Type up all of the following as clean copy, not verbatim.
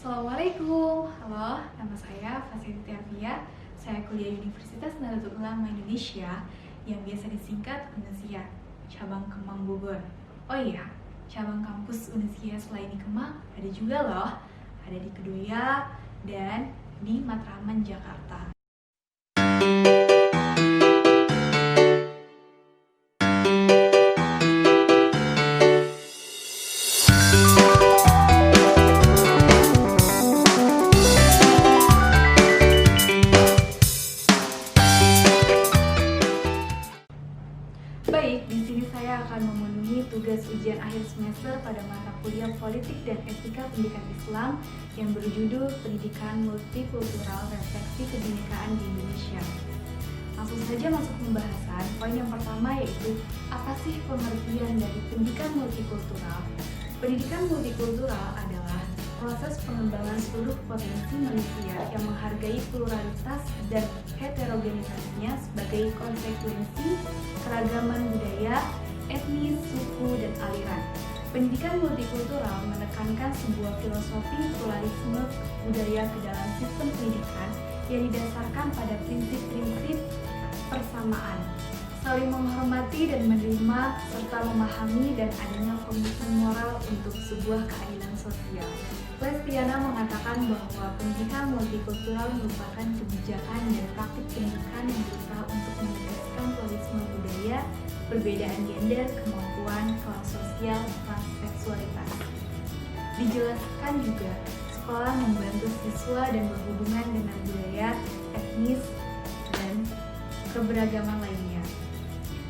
Assalamualaikum, halo, nama saya Fasiliti Arfia. Saya kuliah Universitas Nahdlatul Ulama Indonesia yang biasa disingkat UNESIA, cabang Kemang Bogor. Oh iya, cabang kampus UNESIA selain di Kemang ada juga loh, ada di Kedoya dan di Matraman, Jakarta. Baik, di sini saya akan memenuhi tugas ujian akhir semester pada mata kuliah Politik dan Etika Pendidikan Islam yang berjudul Pendidikan Multikultural Refleksi Kebinekaan di Indonesia. Langsung saja masuk pembahasan. Poin yang pertama yaitu apa sih pengertian dari pendidikan multikultural? Pendidikan multikultural adalah proses pengembangan seluruh potensi manusia yang menghargai pluralitas dan heterogenitasnya sebagai konsekuensi keragaman budaya, etnis, suku, dan aliran. Pendidikan multikultural menekankan sebuah filosofi pluralisme budaya ke dalam sistem pendidikan yang didasarkan pada prinsip-prinsip persamaan, saling menghormati dan menerima, serta memahami dan adanya komitmen moral untuk sebuah keadilan sosial. Lestiana mengatakan bahwa pendidikan multikultural merupakan kebijakan dan praktik pendidikan yang berusaha untuk menegaskan pluralisme budaya, perbedaan gender, kemampuan, kelas sosial, ras, seksualitas. Dijelaskan juga, sekolah membantu siswa dan berhubungan dengan budaya, etnis, dan keberagaman lainnya.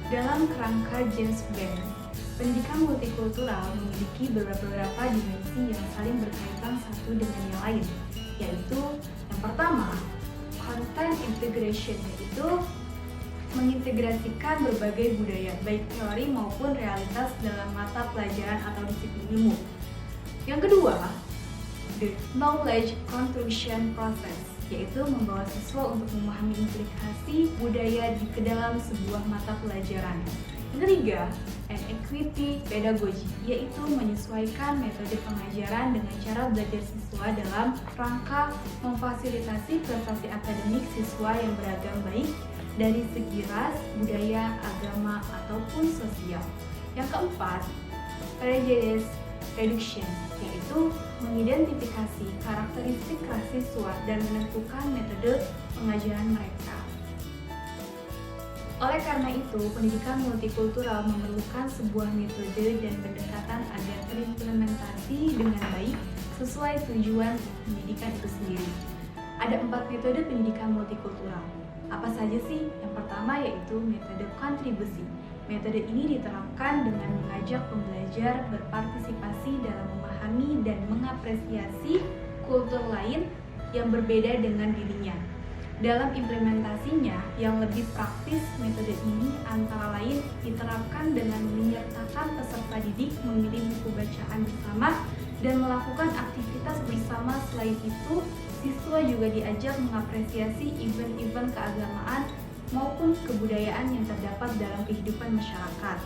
Dalam kerangka James Bent, pendidikan multikultural memiliki beberapa dimensi yang saling berkaitan satu dengan yang lain, yaitu yang pertama, content integration, yaitu mengintegrasikan berbagai budaya, baik teori maupun realitas dalam mata pelajaran atau disiplin ilmu. Yang kedua, the knowledge construction process, yaitu membawa siswa untuk memahami implikasi budaya ke dalam sebuah mata pelajaran. Yang ketiga, an equity pedagogy, yaitu menyesuaikan metode pengajaran dengan cara belajar siswa dalam rangka memfasilitasi prestasi akademik siswa yang beragam baik dari segi ras, budaya, agama, ataupun sosial. Yang keempat, prejudice reduction, yaitu mengidentifikasi karakteristik ras siswa dan menentukan metode pengajaran mereka. Oleh karena itu, pendidikan multikultural memerlukan sebuah metode dan pendekatan agar terimplementasi dengan baik sesuai tujuan pendidikan itu sendiri. Ada 4 metode pendidikan multikultural. Apa saja sih? Yang pertama yaitu metode kontribusi. Metode ini diterapkan dengan mengajak pembelajar berpartisipasi dalam memahami dan mengapresiasi kultur lain yang berbeda dengan dirinya. Dalam implementasinya yang lebih praktis, metode ini antara lain diterapkan dengan menyertakan peserta didik memilih buku bacaan bersama dan melakukan aktivitas bersama. Selain itu, siswa juga diajak mengapresiasi event-event keagamaan maupun kebudayaan yang terdapat dalam kehidupan masyarakat.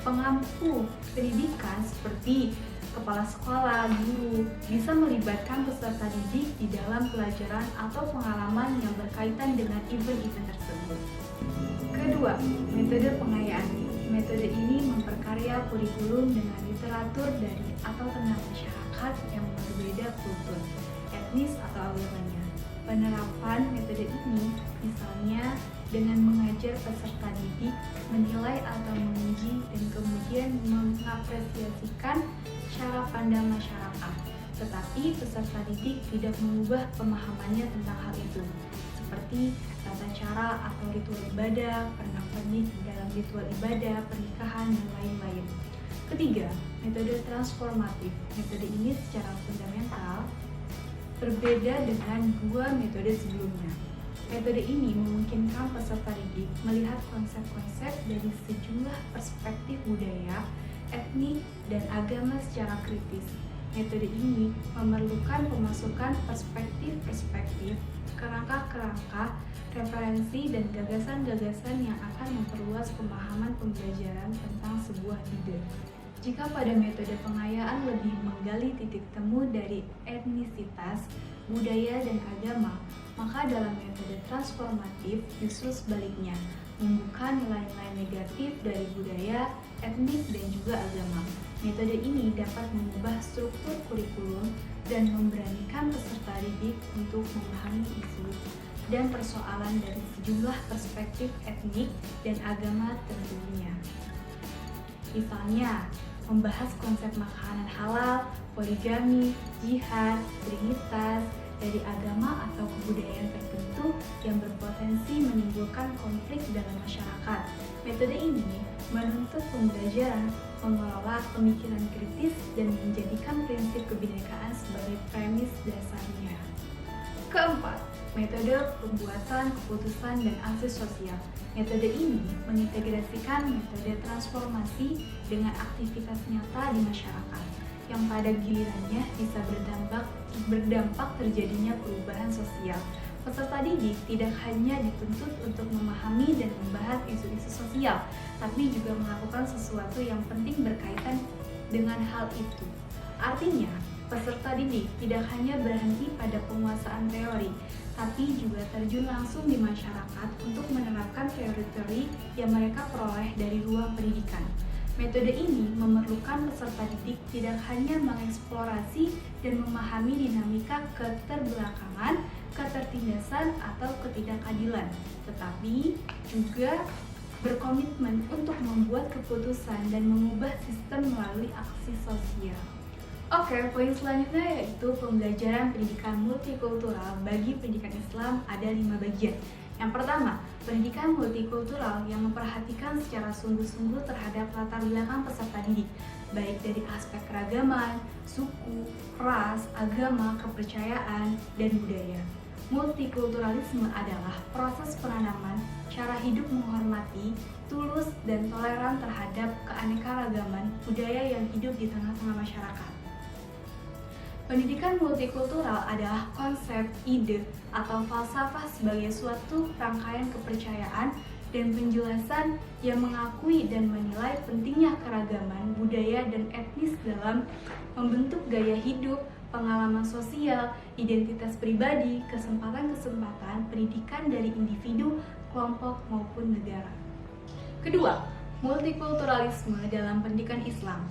Pengampu pendidikan seperti kepala sekolah, guru, bisa melibatkan peserta didik di dalam pelajaran atau pengalaman yang berkaitan dengan event-event tersebut. Kedua, metode pengayaan. Metode ini memperkaya kurikulum dengan literatur dari atau tentang masyarakat yang berbeda kultur, etnis atau agamanya. Penerapan metode ini misalnya dengan mengajar peserta didik menilai atau menguji dan kemudian mengapresiasikan cara pandang masyarakat, tetapi peserta didik tidak mengubah pemahamannya tentang hal itu, seperti tata cara atau ritual ibadah, pernak-pernik dalam ritual ibadah, pernikahan, dan lain-lain. Ketiga, metode transformatif. Metode ini secara fundamental berbeda dengan 2 metode sebelumnya. Metode ini memungkinkan peserta didik melihat konsep-konsep dari sejumlah perspektif budaya, etnik, dan agama secara kritis. Metode ini memerlukan pemasukan perspektif-perspektif, kerangka-kerangka, referensi, dan gagasan-gagasan yang akan memperluas pemahaman pembelajaran tentang sebuah ide. Jika pada metode pengayaan lebih menggali titik temu dari etnisitas, budaya, dan agama, maka dalam metode transformatif justru sebaliknya, membuka nilai-nilai negatif dari budaya, etnik, dan juga agama. Metode ini dapat mengubah struktur kurikulum dan memberanikan peserta didik untuk memahami isu dan persoalan dari sejumlah perspektif etnik dan agama tentunya. Misalnya, membahas konsep makanan halal, poligami, jihad, trinitas, dari agama atau kebudayaan tertentu yang berpotensi menimbulkan konflik dalam masyarakat. Metode ini menuntut pembelajaran mengelola pemikiran kritis dan menjadikan prinsip kebinekaan sebagai premis dasarnya. Keempat, metode pembuatan keputusan dan aksi sosial. Metode ini mengintegrasikan metode transformasi dengan aktivitas nyata di masyarakat, yang pada gilirannya bisa berdampak terjadinya perubahan sosial. Peserta didik tidak hanya dituntut untuk memahami dan membahas isu-isu sosial, tapi juga melakukan sesuatu yang penting berkaitan dengan hal itu. Artinya, peserta didik tidak hanya berhenti pada penguasaan teori, tapi juga terjun langsung di masyarakat untuk menerapkan teori-teori yang mereka peroleh dari ruang pendidikan. Metode ini memerlukan peserta didik tidak hanya mengeksplorasi dan memahami dinamika keterbelakangan, ketertindasan, atau ketidakadilan, tetapi juga berkomitmen untuk membuat keputusan dan mengubah sistem melalui aksi sosial. Oke, poin selanjutnya yaitu pembelajaran pendidikan multikultural bagi pendidikan Islam ada 5 bagian. Yang pertama, pendidikan multikultural yang memperhatikan secara sungguh-sungguh terhadap latar belakang peserta didik, baik dari aspek keragaman, suku, ras, agama, kepercayaan, dan budaya. Multikulturalisme adalah proses penanaman cara hidup menghormati, tulus, dan toleran terhadap keanekaragaman budaya yang hidup di tengah-tengah masyarakat. Pendidikan multikultural adalah konsep, ide, atau falsafah sebagai suatu rangkaian kepercayaan dan penjelasan yang mengakui dan menilai pentingnya keragaman budaya dan etnis dalam membentuk gaya hidup, pengalaman sosial, identitas pribadi, kesempatan-kesempatan pendidikan dari individu, kelompok, maupun negara. Kedua, multikulturalisme dalam pendidikan Islam.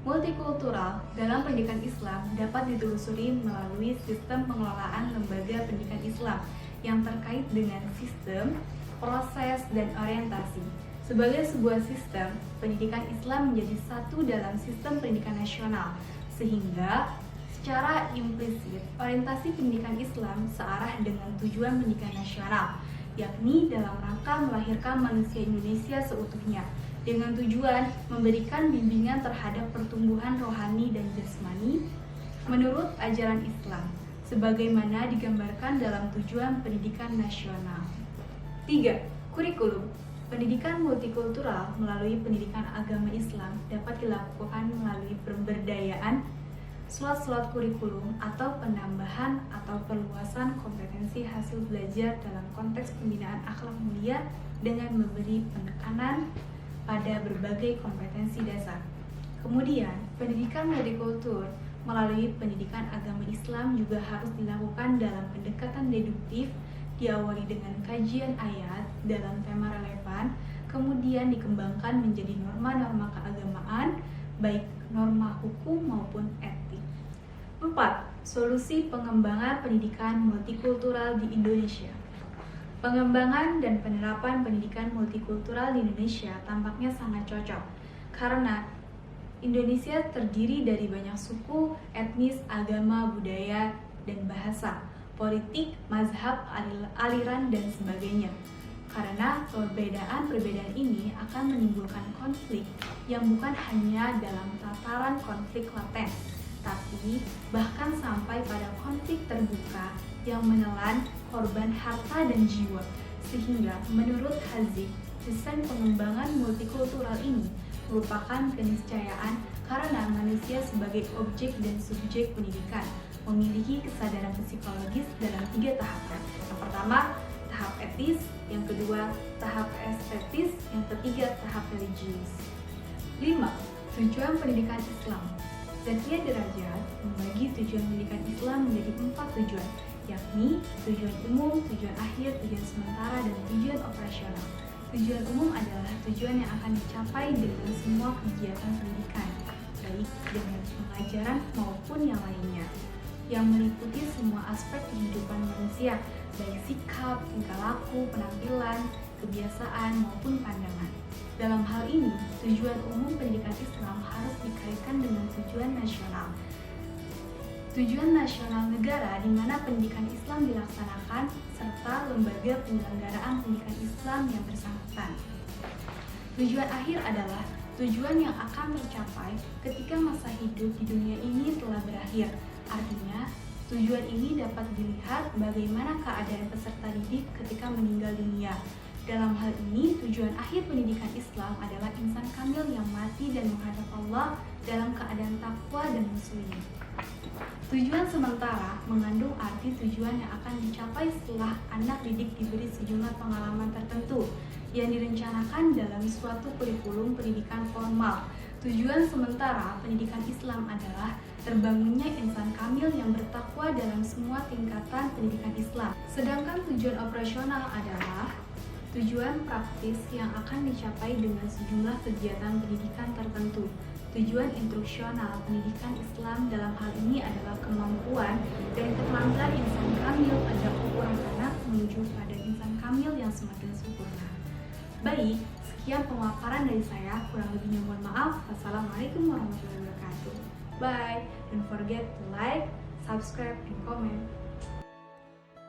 Multikultural dalam pendidikan Islam dapat ditelusuri melalui sistem pengelolaan lembaga pendidikan Islam yang terkait dengan sistem, proses, dan orientasi. Sebagai sebuah sistem, pendidikan Islam menjadi satu dalam sistem pendidikan nasional, sehingga secara implisit orientasi pendidikan Islam searah dengan tujuan pendidikan nasional, yakni dalam rangka melahirkan manusia Indonesia seutuhnya, dengan tujuan memberikan bimbingan terhadap pertumbuhan rohani dan jasmani menurut ajaran Islam, sebagaimana digambarkan dalam tujuan pendidikan nasional. 3. Kurikulum. Pendidikan multikultural melalui pendidikan agama Islam dapat dilakukan melalui pemberdayaan, slot-slot kurikulum, atau penambahan atau perluasan kompetensi hasil belajar dalam konteks pembinaan akhlak mulia dengan memberi penekanan pada berbagai kompetensi dasar. Kemudian, pendidikan multikultur melalui pendidikan agama Islam juga harus dilakukan dalam pendekatan deduktif, diawali dengan kajian ayat dalam tema relevan, kemudian dikembangkan menjadi norma-norma keagamaan, baik norma hukum maupun etik. 4. Solusi pengembangan pendidikan multikultural di Indonesia. Pengembangan dan penerapan pendidikan multikultural di Indonesia tampaknya sangat cocok karena Indonesia terdiri dari banyak suku, etnis, agama, budaya, dan bahasa, politik, mazhab, aliran, dan sebagainya. Karena perbedaan-perbedaan ini akan menimbulkan konflik yang bukan hanya dalam tataran konflik laten, tapi bahkan sampai pada konflik terbuka yang menelan korban harta dan jiwa. Sehingga menurut Haziq, desain pengembangan multikultural ini merupakan keniscayaan karena manusia sebagai objek dan subjek pendidikan memiliki kesadaran psikologis dalam 3 tahapan. Yang pertama, tahap etis, yang kedua, tahap estetis, yang ketiga, tahap religius. 5. Tujuan pendidikan Islam. Zakia Derajat membagi tujuan pendidikan Islam menjadi 4 tujuan, yakni tujuan umum, tujuan akhir, tujuan sementara, dan tujuan operasional. Tujuan umum adalah tujuan yang akan dicapai dengan semua kegiatan pendidikan, baik dengan pengajaran maupun yang lainnya, yang meliputi semua aspek kehidupan manusia, baik sikap, tingkah laku, penampilan, kebiasaan, maupun pandangan. Dalam hal ini, tujuan umum pendidikan Islam harus dikaitkan dengan tujuan nasional. Tujuan nasional negara di mana pendidikan Islam dilaksanakan, serta lembaga penyelenggaraan pendidikan Islam yang bersangkutan. Tujuan akhir adalah tujuan yang akan tercapai ketika masa hidup di dunia ini telah berakhir. Artinya, tujuan ini dapat dilihat bagaimana keadaan peserta didik ketika meninggal dunia. Dalam hal ini, tujuan akhir pendidikan Islam adalah insan kamil yang mati dan menghadap Allah dalam keadaan takwa dan muslim. Tujuan sementara mengandung arti tujuan yang akan dicapai setelah anak didik diberi sejumlah pengalaman tertentu yang direncanakan dalam suatu kurikulum pendidikan formal. Tujuan sementara pendidikan Islam adalah terbangunnya insan kamil yang bertakwa dalam semua tingkatan pendidikan Islam. Sedangkan tujuan operasional adalah tujuan praktis yang akan dicapai dengan sejumlah kegiatan pendidikan tertentu. Tujuan instruksional pendidikan Islam dalam hal ini adalah kemampuan dan keterampilan insan kamil pada ukuran anak menuju pada insan kamil yang semakin sempurna. Baik, sekian pemaparan dari saya, kurang lebihnya mohon maaf. Wassalamualaikum warahmatullahi wabarakatuh. Bye, don't forget to like, subscribe, and comment.